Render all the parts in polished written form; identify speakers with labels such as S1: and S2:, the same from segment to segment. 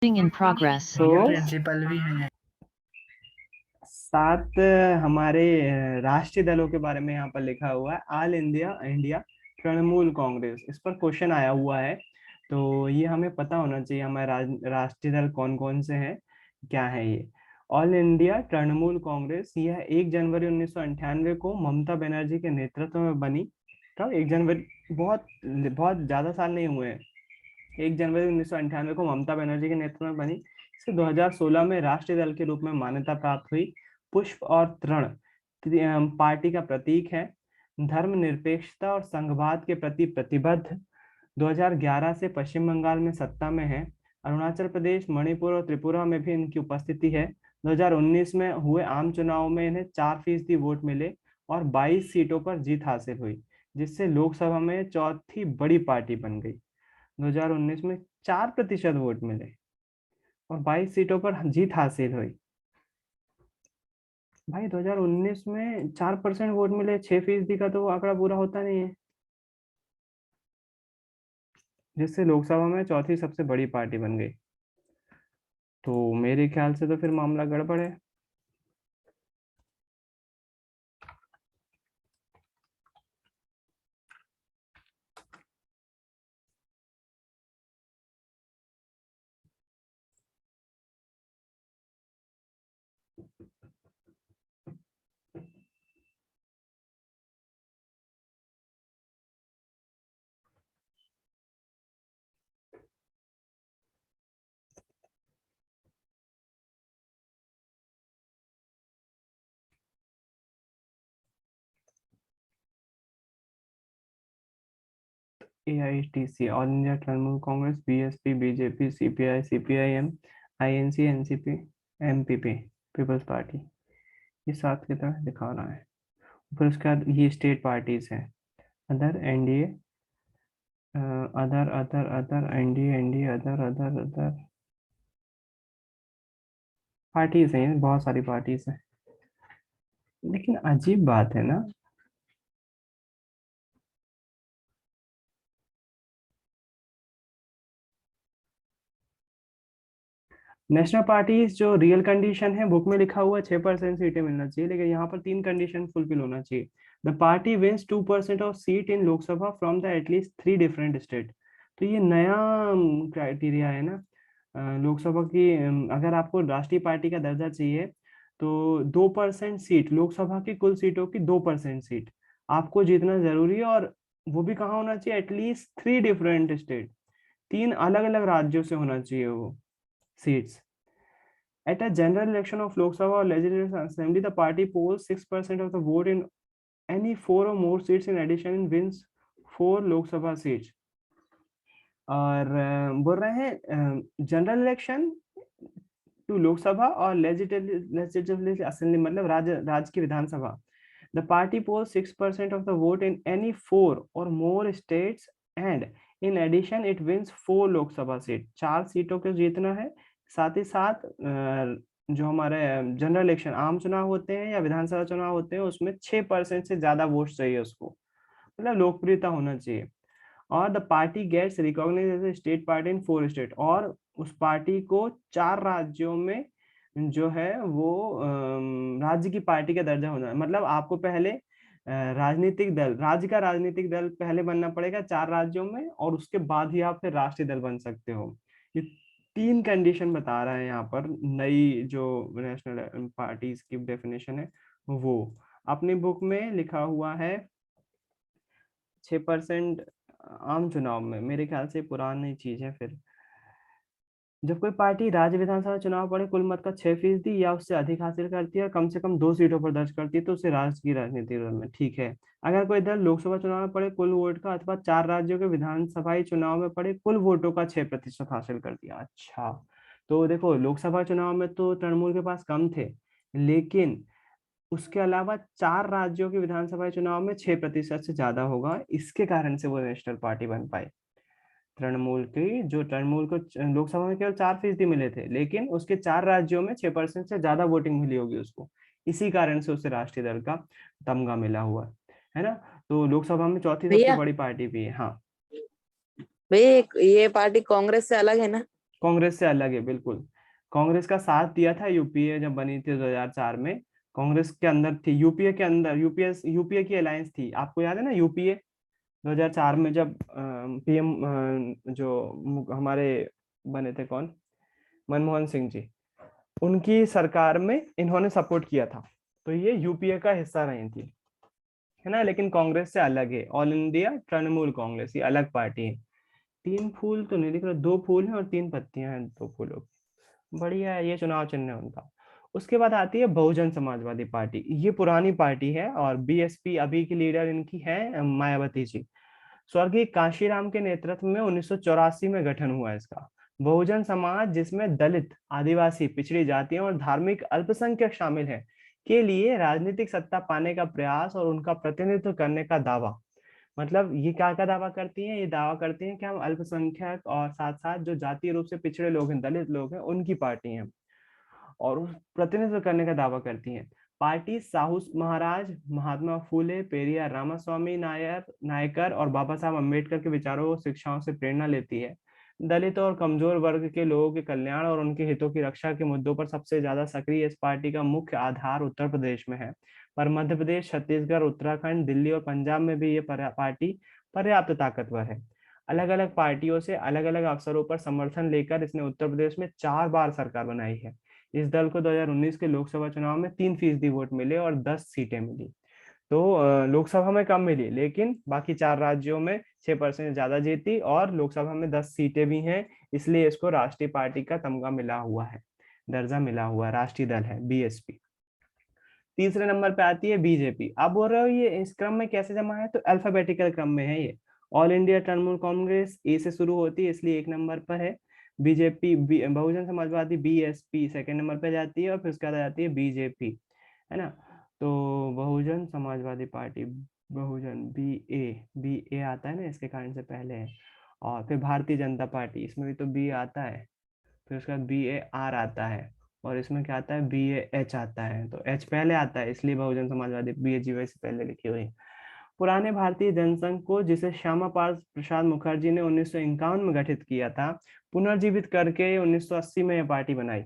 S1: in progress.
S2: तो
S3: ये principal भी हैं।
S2: सात हमारे राष्ट्रीय दलों के बारे में यहाँ पर लिखा हुआ है। All India India Trinamool Congress, इस पर क्वेश्चन आया हुआ है, तो ये हमें पता होना चाहिए हमारे राष्ट्रीय दल कौन कौन से हैं, क्या है ये। ऑल इंडिया तृणमूल कांग्रेस यह 1 जनवरी 1998 को ममता बनर्जी के नेतृत्व में बनी। कब? 1 जनवरी, बहुत बहुत ज्यादा साल नहीं हुए हैं। 1 जनवरी 1998 को ममता बनर्जी के नेतृत्व में बनी। इसे 2016 में राष्ट्रीय दल के रूप में मान्यता प्राप्त हुई। पुष्प और तृण पार्टी का प्रतीक है। धर्मनिरपेक्षता और संघवाद के प्रति प्रतिबद्ध। 2011 से पश्चिम बंगाल में सत्ता में है। अरुणाचल प्रदेश, मणिपुर और त्रिपुरा में भी इनकी उपस्थिति है। 2019 में हुए आम चुनाव में इन्हें 4% वोट मिले और 22 सीटों पर जीत हासिल हुई, जिससे लोकसभा में चौथी बड़ी पार्टी बन गई। 2019 में 4% वोट मिले और 22 सीटों पर जीत हासिल हुई। भाई 2019 में 4% वोट मिले, 6% का तो वो आंकड़ा पूरा होता नहीं है, जिससे लोकसभा में चौथी सबसे बड़ी पार्टी बन गई। तो मेरे ख्याल से तो फिर मामला गड़बड़ है। AITC, all India Trinamool Congress, BSP, BJP, CPI, CPIM, INC, NCP, MPP, people's party, ये सात की तरह दिखा रहा है। फिर उसके बाद ये स्टेट पार्टीज हैं। Other, NDA, other other other, NDA NDA, other other other parties हैं, बहुत सारी पार्टीज हैं। लेकिन अजीब बात है ना, नेशनल पार्टीज जो रियल कंडीशन है बुक में लिखा हुआ 6% सीटें मिलना चाहिए, लेकिन यहाँ पर 3 कंडीशन फुलफिल होना चाहिए। The party wins 2% of seat in Lok Sabha from the at least 3 different state. तो ये नया क्राइटेरिया है ना। लोकसभा की अगर आपको राष्ट्रीय पार्टी का दर्जा चाहिए तो 2% सीट, लोकसभा की कुल सीटों की 2% सीट आपको जीतना जरूरी है, और वो भी कहाँ होना चाहिए? एटलीस्ट 3 डिफरेंट स्टेट, 3 अलग अलग राज्यों से होना चाहिए वो seats. At a general election of Lok Sabha or Legislative Assembly, the party polls 6% of the vote in any 4 or more seats. In addition, it wins 4 Lok Sabha seats. और बोल रहे हैं जनरल इलेक्शन टू लोकसभा और legislative assembly, मतलब राज्य की विधानसभा। The party poll 6% of the vote in any 4 और more states, and in addition it wins 4 Lok Sabha seat, 4 सीटों को जीतना है। साथ ही साथ जो हमारे जनरल इलेक्शन आम चुनाव होते हैं या विधानसभा चुनाव होते हैं उसमें 6% से ज्यादा वोट चाहिए उसको, मतलब लोकप्रियता होना चाहिए। और the party gets recognised as a state party in 4 state, और उस पार्टी को 4 राज्यों में जो है वो राज्य की पार्टी का दर्जा होना है। मतलब आपको पहले राजनीतिक दल, राज्य का राजनीतिक दल पहले बनना पड़ेगा 4 राज्यों में, और उसके बाद ही आप फिर राष्ट्रीय दल बन सकते हो। ये 3 कंडीशन बता रहा है यहाँ पर नई जो नेशनल पार्टीज की डेफिनेशन है वो। अपनी बुक में लिखा हुआ है 6% आम चुनाव में, मेरे ख्याल से पुरानी चीज है। फिर जब कोई पार्टी राज्य विधानसभा चुनाव पड़े कुल मत का 6% या उससे अधिक हासिल करती है और कम से कम 2 सीटों पर दर्ज करती है तो उसे राज्य की राजनीतिक दल में, ठीक है। अगर कोई दल लोकसभा चुनाव में पड़े कुल वोट का अथवा 4 राज्यों के विधानसभाई चुनाव में पड़े कुल वोटों का 6% हासिल कर दिया। अच्छा, तो देखो लोकसभा चुनाव में तो तृणमूल के पास कम थे, लेकिन उसके अलावा 4 राज्यों के विधानसभा चुनाव में 6% से ज्यादा होगा, इसके कारण से वो नेशनल पार्टी बन पाई। तृणमूल की जो तृणमूल को लोकसभा में केवल 4% मिले थे, लेकिन उसके 4 राज्यों में 6% से ज्यादा वोटिंग मिली होगी उसको, इसी कारण से उसे राष्ट्रीय दल का तमगा मिला हुआ है ना। तो लोकसभा में चौथी सबसे
S1: भैया
S2: बड़ी पार्टी भी है। हाँ
S1: भैया, ये पार्टी कांग्रेस से अलग है ना?
S2: कांग्रेस से अलग है बिल्कुल। कांग्रेस का साथ दिया था यूपीए जब बनी थी 2004 में। कांग्रेस के अंदर थी, यूपीए के अंदर, यूपीए यूपीए की अलायंस थी, आपको याद है ना यूपीए। 2004 में जब पीएम जो हमारे बने थे कौन, मनमोहन सिंह जी, उनकी सरकार में इन्होंने सपोर्ट किया था। तो ये यूपीए का हिस्सा रही थी, है ना। लेकिन कांग्रेस से अलग है, ऑल इंडिया तृणमूल कांग्रेस, ये अलग पार्टी है। तीन फूल तो नहीं दिख रहा, दो फूल हैं और तीन पत्तियां हैं दो फूलों की। बढ़िया है, ये चुनाव चिन्ह है उनका। उसके बाद आती है बहुजन समाजवादी पार्टी, ये पुरानी पार्टी है, और बीएसपी अभी की लीडर इनकी है मायावती जी। स्वर्गीय कांशीराम के नेतृत्व में 1984 में गठन हुआ इसका। बहुजन समाज, जिसमें दलित, आदिवासी, पिछड़ी जातियां और धार्मिक अल्पसंख्यक शामिल हैं, के लिए राजनीतिक सत्ता पाने का प्रयास और उनका प्रतिनिधित्व करने का दावा। मतलब ये क्या क्या दावा करती हैं, ये दावा करती हैं कि हम अल्पसंख्यक और साथ साथ जो जातीय रूप से पिछड़े लोग हैं, दलित लोग हैं, उनकी पार्टी हैं, और उस प्रतिनिधित्व करने का दावा करती हैं। पार्टी साहू महाराज, महात्मा फूले, पेरियार रामास्वामी नायकर और बाबा साहब अम्बेडकर के विचारों और शिक्षाओं से प्रेरणा लेती है। दलित और कमजोर वर्ग के लोगों के कल्याण और उनके हितों की रक्षा के मुद्दों पर सबसे ज्यादा सक्रिय इस पार्टी का मुख्य आधार उत्तर प्रदेश में है। पर मध्य प्रदेश, छत्तीसगढ़, उत्तराखंड, दिल्ली और पंजाब में भी ये पार्टी पर्याप्त ताकतवर है। अलग अलग पार्टियों से अलग अलग अवसरों पर समर्थन लेकर इसने उत्तर प्रदेश में 4 बार सरकार बनाई है। इस दल को 2019 के लोकसभा चुनाव में 3% वोट मिले और 10 सीटें मिली। तो लोकसभा में कम मिली, लेकिन बाकी 4 राज्यों में 6% ज्यादा जीती, और लोकसभा में 10 सीटें भी हैं। इसलिए इसको राष्ट्रीय पार्टी का तमगा मिला हुआ है, दर्जा मिला हुआ है, राष्ट्रीय दल है बीएसपी। तीसरे नंबर पे आती है बीजेपी। अब बोल रहे हो ये इस क्रम में कैसे जमा है, तो अल्फाबेटिकल क्रम में है ये। ऑल इंडिया तृणमूल कांग्रेस ए से शुरू होती है, इसलिए 1 नंबर पर है। BJP, Bahujan Samajwadi BSP second number पे जाती है, और फिर उसके बाद आती है बीजेपी, है ना। तो बहुजन समाजवादी पार्टी, बहुजन बी ए आता है ना, इसके कारण से पहले है। और फिर भारतीय जनता पार्टी, इसमें भी तो बी आता है। फिर उसके बाद BAR आता है, और इसमें क्या आता है, BAH आता है। तो एच पहले आता है, इसलिए बहुजन समाजवादी BAGY से पहले लिखी हुई। पुराने भारतीय जनसंघ को, जिसे श्यामा प्रसाद मुखर्जी ने 1951 में गठित किया था, पुनर्जीवित करके 1980 में यह पार्टी बनाई।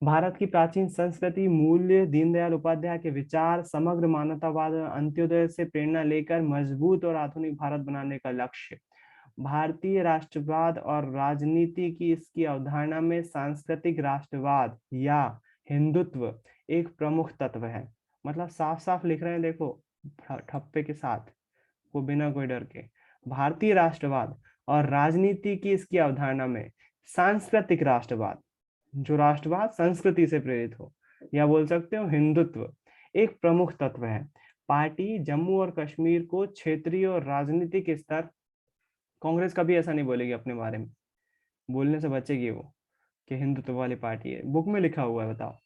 S2: भारत की प्राचीन संस्कृति, मूल्य, दीनदयाल उपाध्याय के विचार, समग्र मानवतावाद और अंत्योदय से प्रेरणा लेकर मजबूत और आधुनिक भारत बनाने का लक्ष्य। भारतीय राष्ट्रवाद और राजनीति की इसकी अवधारणा में सांस्कृतिक राष्ट्रवाद या हिंदुत्व एक प्रमुख तत्व है। मतलब साफ साफ लिख रहे हैं देखो, ठप्पे के साथ, वो बिना कोई डर के। भारतीय राष्ट्रवाद और राजनीति की इसकी अवधारणा में सांस्कृतिक राष्ट्रवाद, जो राष्ट्रवाद संस्कृति से प्रेरित हो, या बोल सकते हो हिंदुत्व, एक प्रमुख तत्व है। पार्टी जम्मू और कश्मीर को क्षेत्रीय और राजनीतिक स्तर, कांग्रेस कभी ऐसा नहीं बोलेगी अपने बारे में, बोलने से बचेगी वो कि हिंदुत्व वाली पार्टी है, बुक में लिखा हुआ है, बताओ।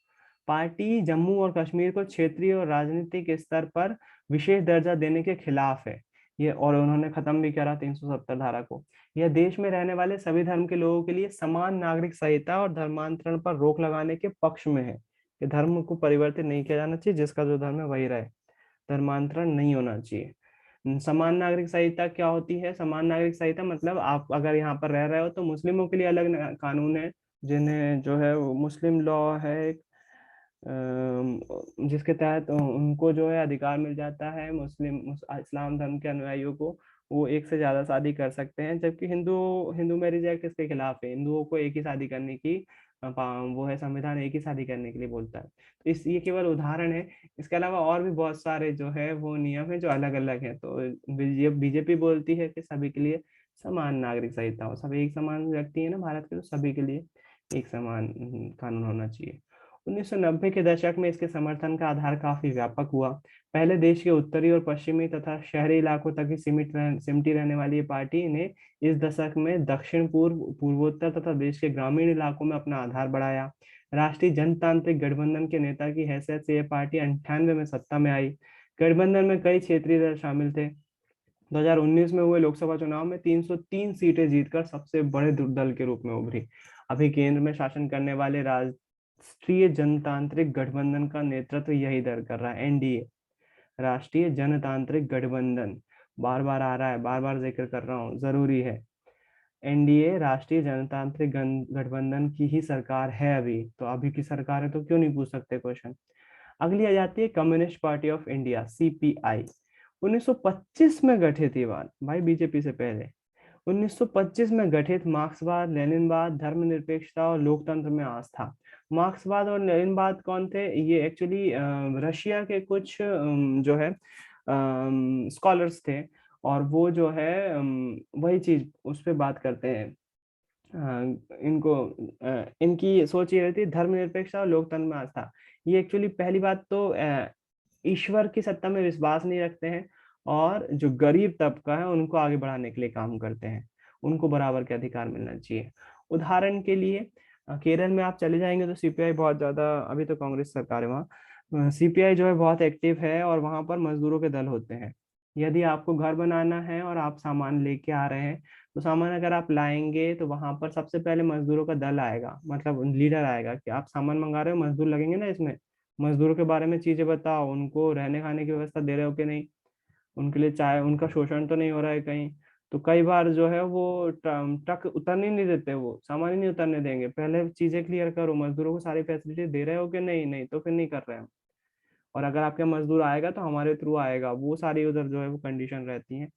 S2: पार्टी जम्मू और कश्मीर को क्षेत्रीय और राजनीतिक स्तर पर विशेष दर्जा देने के खिलाफ है ये, और उन्होंने खत्म भी करा 370 धारा को। यह देश में रहने वाले सभी धर्म के लोगों के लिए समान नागरिक संहिता और धर्मांतरण पर रोक लगाने के पक्ष में है, कि धर्म को परिवर्तित नहीं किया जाना चाहिए, जिसका जो धर्म है वही रहे, धर्मांतरण नहीं होना चाहिए। समान नागरिक संहिता क्या होती है, समान नागरिक संहिता मतलब आप अगर यहाँ पर रह रहे हो तो मुस्लिमों के लिए अलग कानून है, जिन्हें जो है वो मुस्लिम लॉ है एक, जिसके तहत उनको जो है अधिकार मिल जाता है, इस्लाम धर्म के अनुयायियों को वो एक से ज्यादा शादी कर सकते हैं। जबकि हिंदू हिंदू मैरिज एक्ट इसके खिलाफ है, हिंदुओं को एक ही शादी करने की वो है, संविधान एक ही शादी करने के लिए बोलता है। तो इस ये केवल उदाहरण है, इसके अलावा और भी बहुत सारे जो है वो नियम है जो अलग अलग है। तो बीजेपी बोलती है कि सभी के लिए समान नागरिक संहिता हो, सभी एक समान व्यक्ति है ना भारत के, तो सभी के लिए एक समान कानून होना चाहिए। 1990 के दशक में इसके समर्थन का आधार काफी व्यापक हुआ। पहले देश के उत्तरी और पश्चिमी तथा शहरी इलाकों तक ही सिमटी रहने वाली ये पार्टी ने इस दशक में दक्षिण पूर्व, पूर्वोत्तर तथा देश के ग्रामीण इलाकों में अपना आधार बढ़ाया। राष्ट्रीय जनतांत्रिक गठबंधन के नेता की हैसियत से यह पार्टी 98 में सत्ता में आई। गठबंधन में कई क्षेत्रीय दल शामिल थे। 2019 में हुए लोकसभा चुनाव में 303 सीटें जीतकर सबसे बड़े दल के रूप में उभरी। अभी केंद्र में शासन करने वाले राष्ट्रीय जनतांत्रिक गठबंधन का नेतृत्व यही दल कर रहा है, एनडीए, राष्ट्रीय जनतांत्रिक गठबंधन। बार बार आ रहा है, बार बार जिक्र कर रहा हूँ, जरूरी है। एनडीए राष्ट्रीय जनतांत्रिक गठबंधन की ही सरकार है अभी, तो अभी की सरकार है तो क्यों नहीं पूछ सकते क्वेश्चन। अगली आ जाती है communist party of India, CPI. 1925 में गठित थी बात भाई, बीजेपी से पहले। 1925 में गठित, मार्क्सवाद, लेनिनवाद, धर्मनिरपेक्षता और लोकतंत्र में आस्था। मार्क्सवाद और लेनिनवाद कौन थे? ये एक्चुअली रशिया के कुछ जो है स्कॉलर्स थे, और वो जो है वही चीज उस पे बात करते हैं। इनको इनकी सोच ये रहती है धर्मनिरपेक्षता और लोकतंत्र में आस्था। ये एक्चुअली पहली बात तो ईश्वर की सत्ता में विश्वास नहीं रखते हैं, और जो गरीब तबका है उनको आगे बढ़ाने के लिए काम करते हैं, उनको बराबर के अधिकार मिलना चाहिए। उदाहरण के लिए केरल में आप चले जाएंगे तो सीपीआई बहुत ज्यादा, अभी तो कांग्रेस सरकार है वहाँ, सीपीआई जो है बहुत एक्टिव है, और वहां पर मजदूरों के दल होते हैं। यदि आपको घर बनाना है और आप सामान लेके आ रहे हैं, तो सामान अगर आप लाएंगे तो वहां पर सबसे पहले मजदूरों का दल आएगा, मतलब लीडर आएगा कि आप सामान मंगा रहे हो, मजदूर लगेंगे ना इसमें, मजदूरों के बारे में चीजें बताओ, उनको रहने खाने की व्यवस्था दे रहे हो कि नहीं, उनके लिए चाहे उनका शोषण तो नहीं हो रहा है कहीं। तो कई बार जो है वो ट्रक उतरने ही नहीं देते, वो सामान ही नहीं उतरने देंगे, पहले चीजें क्लियर करो, मजदूरों को सारी फैसिलिटी दे रहे हो कि नहीं, नहीं तो फिर नहीं कर रहे हैं। और अगर आपके मजदूर आएगा तो हमारे थ्रू आएगा, वो सारी उधर जो है वो कंडीशन रहती है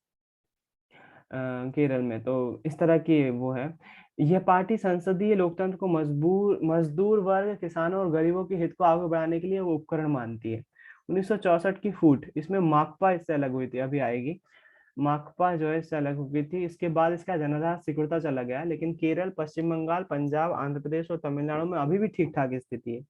S2: केरल में। तो इस तरह की वो है। यह पार्टी संसदीय लोकतंत्र को मजदूर वर्ग, किसानों और गरीबों के हित को आगे बढ़ाने के लिए वो उपकरण मानती है। 1964 की फूट, इसमें माकपा इससे अलग हुई थी, अभी आएगी। माकपा जो है इससे अलग हो गई थी, इसके बाद इसका जनाधार सिकुड़ता चला गया, लेकिन केरल, पश्चिम बंगाल, पंजाब, आंध्र प्रदेश और तमिलनाडु में अभी भी ठीक ठाक स्थिति है।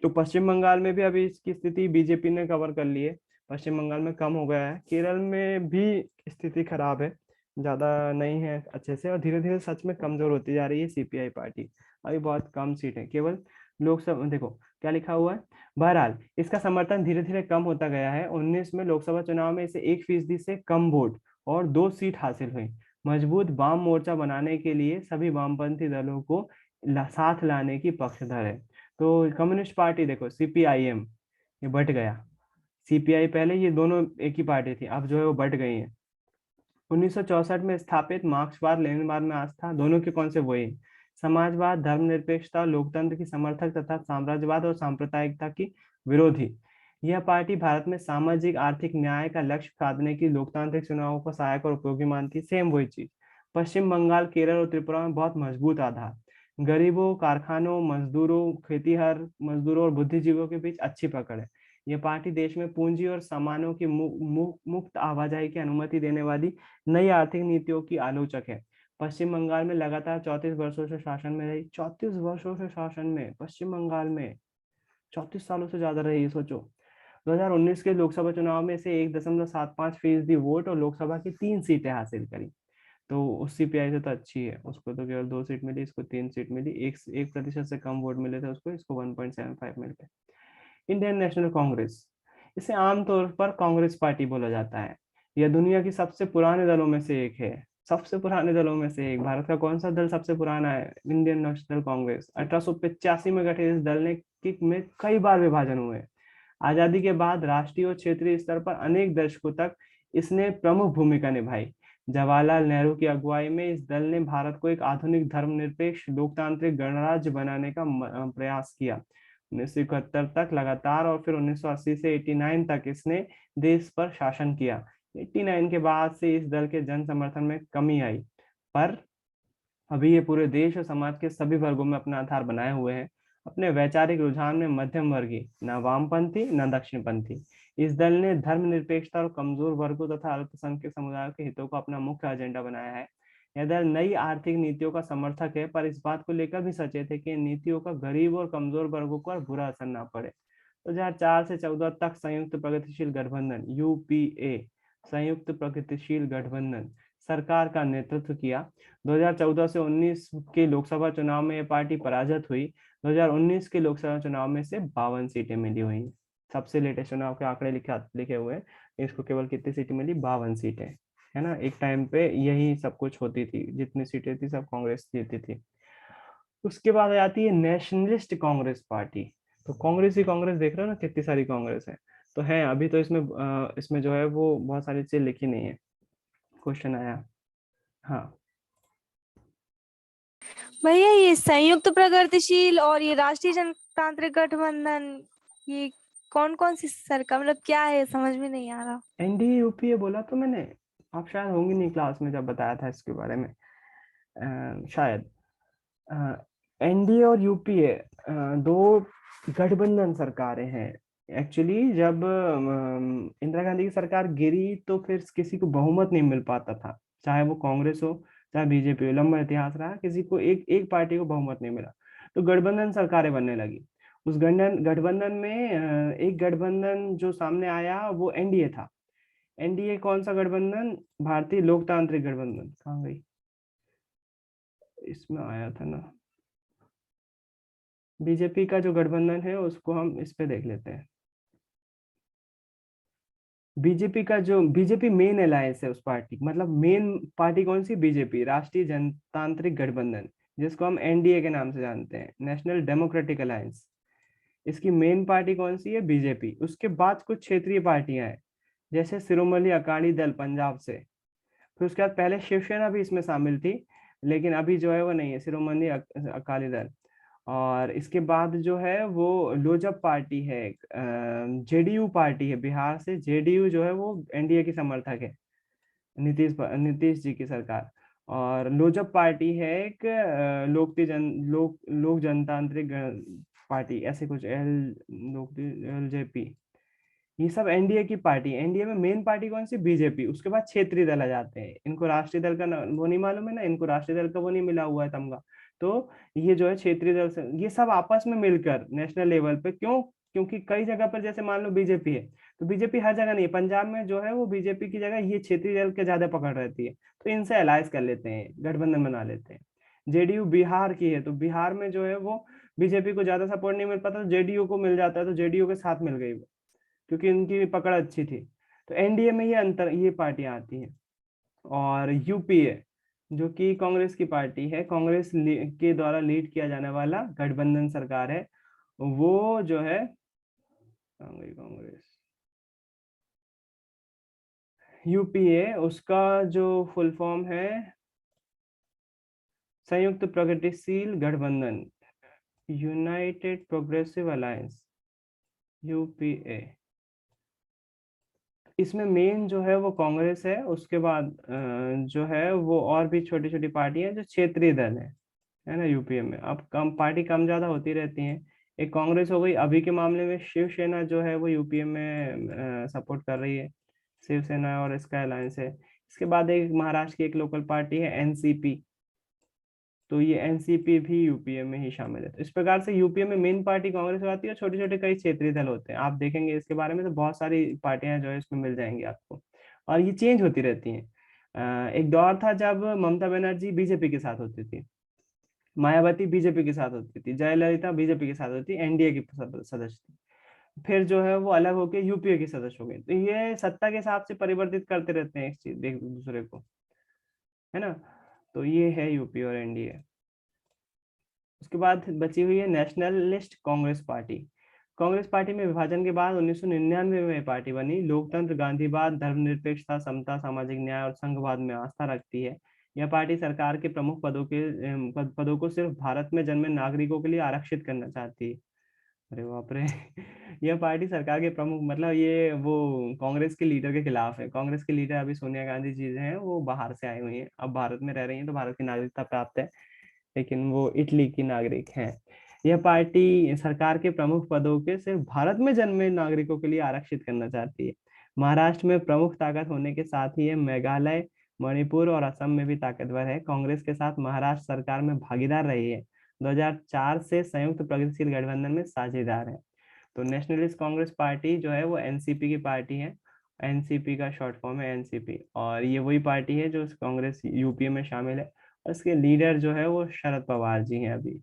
S2: तो पश्चिम बंगाल में भी अभी इसकी स्थिति बीजेपी ने कवर कर ली है, पश्चिम बंगाल में कम हो गया है, केरल में भी स्थिति खराब है, ज्यादा नहीं है अच्छे से, और धीरे धीरे सच में कमजोर होती जा रही है सीपीआई पार्टी। अभी बहुत कम सीट है केवल। लोकसभा देखो क्या लिखा हुआ है। बहरहाल इसका समर्थन धीरे धीरे कम होता गया है। 19 में लोकसभा चुनाव में इसे 1% से कम वोट और 2 सीट हासिल हुई। मजबूत वाम मोर्चा बनाने के लिए सभी वामपंथी दलों को साथ लाने की पक्षधर है। तो कम्युनिस्ट पार्टी देखो, सीपीआईएम, ये बट गया। सीपीआई पहले ये दोनों एक ही पार्टी थी, अब जो है वो बट गई है। 1964 में स्थापित, मार्क्सवाद लेनिनवाद में आस्था, दोनों के कौन से वही। समाजवाद, धर्मनिरपेक्षता, लोकतंत्र की समर्थक तथा साम्राज्यवाद और सांप्रदायिकता की विरोधी। यह पार्टी भारत में सामाजिक आर्थिक न्याय का लक्ष्य साधने की लोकतांत्रिक चुनावों को सहायक और उपयोगी मानती। सेम वही चीज। पश्चिम बंगाल, केरल और त्रिपुरा में बहुत मजबूत आधार। गरीबों, कारखानों, मजदूरों, खेतीहर मजदूरों और बुद्धिजीवियों के बीच अच्छी पकड़ है। यह पार्टी देश में पूंजी और सामानों की मुक्त आवाजाही की अनुमति देने वाली नई आर्थिक नीतियों की आलोचक है। पश्चिम बंगाल में लगातार 34 वर्षों से शासन में रही, 34 वर्षों से शासन में पश्चिम बंगाल में, 34 सालों से ज्यादा रही, सोचो। 2019 के लोकसभा चुनाव में से 1.75% वोट और लोकसभा की 3 सीटें हासिल करी। तो उस सीपीआई से तो अच्छी है, उसको तो केवल 2 सीट मिली, इसको 3 सीट मिली, 1% से कम वोट मिले थे उसको, इसको 1.75 मिल गए। इंडियन नेशनल कांग्रेस, इसे आमतौर पर कांग्रेस पार्टी बोला जाता है। यह दुनिया की सबसे पुराने दलों में से एक है, सबसे पुराने दलों में से एक। भारत का कौन सा दल सबसे पुराना है? Indian national Congress. 1885 में गठित इस दल ने में कई बार विभाजन हुए। आजादी के बाद राष्ट्रीय और क्षेत्रीय स्तर पर अनेक दशकों तक इसने प्रमुख भूमिका निभाई। जवाहरलाल नेहरू की अगुवाई में इस दल ने भारत को एक आधुनिक धर्मनिरपेक्ष लोकतांत्रिक गणराज्य बनाने का प्रयास किया। 1971 तक लगातार, और फिर 1980 से 89 तक इसने देश पर शासन किया। 89 के बाद से इस दल के जन समर्थन में कमी आई, पर अभी ये पूरे देश और समाज के सभी वर्गों में अपना आधार बनाए हुए हैं। अपने वैचारिक रुझान में मध्यम वर्गीय, न वामपंथी न दक्षिणपंथी। इस दल ने धर्मनिरपेक्षता और कमजोर वर्गों तथा अल्पसंख्यक समुदायों के हितों को अपना मुख्य एजेंडा बनाया है। यह दल नई आर्थिक नीतियों का समर्थक है, पर इस बात को लेकर भी सचेत है कि इन नीतियों का गरीब और कमजोर वर्गों पर बुरा असर न पड़े। 2004 से 14 तक संयुक्त प्रगतिशील गठबंधन, यूपीए, संयुक्त प्रगतिशील गठबंधन सरकार का नेतृत्व किया। 2014 से 19 के लोकसभा चुनाव में यह पार्टी पराजित हुई। 2019 के लोकसभा चुनाव में से 52 सीटें मिली हुई। सबसे लेटेस्ट चुनाव के आंकड़े लिखे हुए हैं, इसको केवल कितनी सीटें मिली? 52 सीटें, है ना। एक टाइम पे यही सब कुछ होती थी, जितनी सीटें थी सब कांग्रेस जीती थी। उसके बाद आ जाती है नेशनलिस्ट कांग्रेस पार्टी। तो कांग्रेस ही कांग्रेस, देख रहे हो ना कितनी सारी कांग्रेस है। तो है अभी तो इसमें जो है वो बहुत सारी चीजें लिखी नहीं है। क्वेश्चन आया। हाँ।
S1: भैया ये संयुक्त प्रगतिशील और ये राष्ट्रीय जनतांत्रिक गठबंधन, ये कौन कौन सी सरकार, मतलब क्या है, समझ में नहीं आ रहा।
S2: एनडीए यूपीए बोला तो मैंने, आप शायद होंगी नहीं क्लास में जब बताया था इसके बारे में, शायद। एनडीए और यूपीए दो गठबंधन सरकारें हैं। एक्चुअली जब इंदिरा गांधी की सरकार गिरी तो फिर किसी को बहुमत नहीं मिल पाता था, चाहे वो कांग्रेस हो चाहे बीजेपी हो, लंबा इतिहास रहा, किसी को एक एक पार्टी को बहुमत नहीं मिला। तो गठबंधन सरकारें बनने लगी। उस गठबंधन में एक गठबंधन जो सामने आया वो एनडीए था। एनडीए कौन सा गठबंधन? भारतीय लोकतांत्रिक गठबंधन। कहाँ गई? इसमें आया था ना, बीजेपी का जो गठबंधन है उसको हम इस पे देख लेते हैं। बीजेपी का जो, बीजेपी मेन अलायंस है उस पार्टी, मतलब मेन पार्टी कौन सी? बीजेपी, राष्ट्रीय जनतांत्रिक गठबंधन, जिसको हम एनडीए के नाम से जानते हैं, नेशनल डेमोक्रेटिक अलायंस। इसकी मेन पार्टी कौन सी है? बीजेपी। उसके बाद कुछ क्षेत्रीय पार्टियां हैं, जैसे शिरोमणि अकाली दल पंजाब से। फिर उसके बाद पहले शिवसेना भी इसमें शामिल थी, लेकिन अभी जो है वो नहीं है, शिरोमणि अकाली दल। और इसके बाद जो है वो लोजप पार्टी है, जेडीयू पार्टी है बिहार से। जेडीयू जो है वो एनडीए की समर्थक है, नीतीश जी की सरकार। और लोजप पार्टी है एक, लोक जनतांत्रिक पार्टी, ऐसे कुछ, एलजेपी। ये सब एनडीए की पार्टी। एनडीए में मेन पार्टी कौन सी? बीजेपी। उसके बाद क्षेत्रीय दल आ जाते हैं। इनको राष्ट्रीय दल का वो नहीं मालूम है ना, इनको राष्ट्रीय दल का वो नहीं मिला हुआ है तमगा। तो ये जो है क्षेत्रीय दल से, ये सब आपस में मिलकर नेशनल लेवल पे, क्यों? क्योंकि कई जगह पर जैसे मान लो बीजेपी है, तो बीजेपी हर जगह नहीं है। पंजाब में जो है वो बीजेपी की जगह ये क्षेत्रीय दल के ज्यादा पकड़ रहती है, तो इनसे अलायंस कर लेते हैं, गठबंधन बना लेते हैं। जेडीयू बिहार की है, तो बिहार में जो है वो बीजेपी को ज्यादा सपोर्ट नहीं मिल पाता, तो जेडीयू को मिल जाता है, तो जेडीयू के साथ मिल गई वो, क्योंकि इनकी पकड़ अच्छी थी। तो एनडीए में ये अंतर, ये पार्टियां आती हैं। और यूपीए जो कि कांग्रेस की पार्टी है, कांग्रेस के द्वारा लीड किया जाने वाला गठबंधन सरकार है, वो जो है, कांग्रेस, यूपीए, उसका जो फुल फॉर्म है संयुक्त प्रगतिशील गठबंधन, यूनाइटेड प्रोग्रेसिव अलायंस, यूपीए। इसमें मेन जो है वो कांग्रेस है। उसके बाद जो है वो और भी छोटी छोटी पार्टी हैं जो क्षेत्रीय दल है ना। यूपीए में अब कम पार्टी कम ज्यादा होती रहती हैं। एक कांग्रेस हो गई, अभी के मामले में शिवसेना जो है वो यूपीए में सपोर्ट कर रही है, शिवसेना और इसका अलायंस है। इसके बाद एक महाराष्ट्र की एक लोकल पार्टी है एनसीपी, तो ये एनसीपी भी यूपीए में ही शामिल है। तो इस प्रकार से यूपीए में मेन पार्टी कांग्रेस हो जाती है, और छोटे छोटे कई क्षेत्रीय दल होते हैं। आप देखेंगे इसके बारे में तो बहुत सारी पार्टियां जो है इसमें मिल जाएंगी आपको, और ये चेंज होती रहती हैं। एक दौर था जब ममता बनर्जी बीजेपी के साथ होती थी, मायावती बीजेपी के साथ होती थी, जयललिता बीजेपी के साथ होती, एनडीए की सदस्य थी। फिर जो है वो अलग होके यूपीए की सदस्य हो गई। तो ये सत्ता के हिसाब से परिवर्तित करते रहते हैं एक चीज, एक दूसरे को, है ना। तो ये है यूपी और एनडीए। उसके बाद बची हुई है nationalist Congress party. Congress party में विभाजन के बाद 1999 में पार्टी बनी। लोकतंत्र, गांधीवाद, धर्मनिरपेक्षता, समता, सामाजिक न्याय और संघवाद में आस्था रखती है। यह पार्टी सरकार के प्रमुख पदों को सिर्फ भारत में जन्मे नागरिकों के लिए आरक्षित करना चाहती है। अरे बाप रे यह पार्टी सरकार के प्रमुख, मतलब ये वो कांग्रेस के लीडर के खिलाफ है। कांग्रेस के लीडर अभी सोनिया गांधी जी हैं, वो बाहर से आई हुई हैं, अब भारत में रह रही हैं, तो भारत की नागरिकता प्राप्त है, लेकिन वो इटली की नागरिक हैं। यह पार्टी सरकार के प्रमुख पदों के सिर्फ भारत में जन्मे नागरिकों के लिए आरक्षित करना चाहती है। महाराष्ट्र में प्रमुख ताकत होने के साथ ही ये मेघालय, मणिपुर और असम में भी ताकतवर है। कांग्रेस के साथ महाराष्ट्र सरकार में भागीदार रही है। 2004 से संयुक्त प्रगतिशील गठबंधन में साझेदार है। तो नेशनलिस्ट कांग्रेस पार्टी जो है वो एनसीपी की पार्टी है। एनसीपी का शॉर्ट फॉर्म है एनसीपी, और ये वही पार्टी है जो कांग्रेस यूपीए में शामिल है। और इसके लीडर जो है वो शरद पवार जी हैं। अभी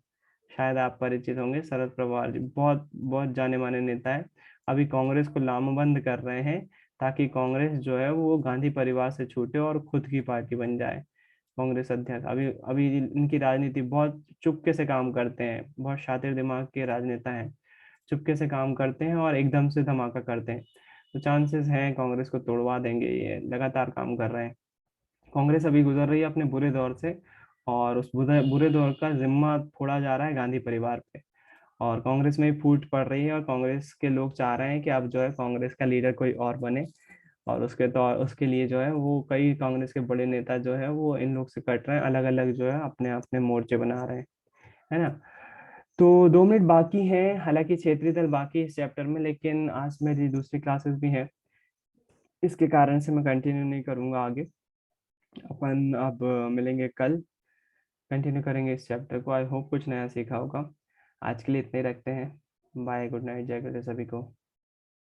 S2: शायद आप परिचित होंगे, शरद पवार जी बहुत बहुत जाने माने नेता है। अभी कांग्रेस को लामबंद कर रहे हैं, ताकि कांग्रेस जो है वो गांधी परिवार से छूटे और खुद की पार्टी बन जाए। कांग्रेस अध्यक्ष अभी अभी इनकी राजनीति बहुत चुपके से काम करते हैं, बहुत शातिर दिमाग के राजनेता हैं, चुपके से काम करते हैं और एकदम से धमाका करते हैं। तो चांसेस हैं कांग्रेस को तोड़वा देंगे, ये लगातार काम कर रहे हैं। कांग्रेस अभी गुजर रही है अपने बुरे दौर से, और उस बुरे बुरे दौर का जिम्मा फोड़ा जा रहा है गांधी परिवार पे। और कांग्रेस में भी फूट पड़ रही है, और कांग्रेस के लोग चाह रहे हैं कि अब जो है कांग्रेस का लीडर कोई और बने। और उसके लिए जो है वो कई कांग्रेस के बड़े नेता जो है वो इन लोग से कट रहे हैं, अलग अलग जो है अपने अपने मोर्चे बना रहे हैं, है ना। तो 2 मिनट बाकी हैं, हालांकि क्षेत्रीय दल बाकी है इस चैप्टर में, लेकिन आज मेरी दूसरी क्लासेस भी हैं, इसके कारण से मैं कंटिन्यू नहीं करूंगा आगे। अपन अब मिलेंगे कल, कंटिन्यू करेंगे इस चैप्टर को। आई होप कुछ नया सीखा होगा। आज के लिए इतने ही रखते हैं। बाय, गुड नाइट, जय गुरु सभी को।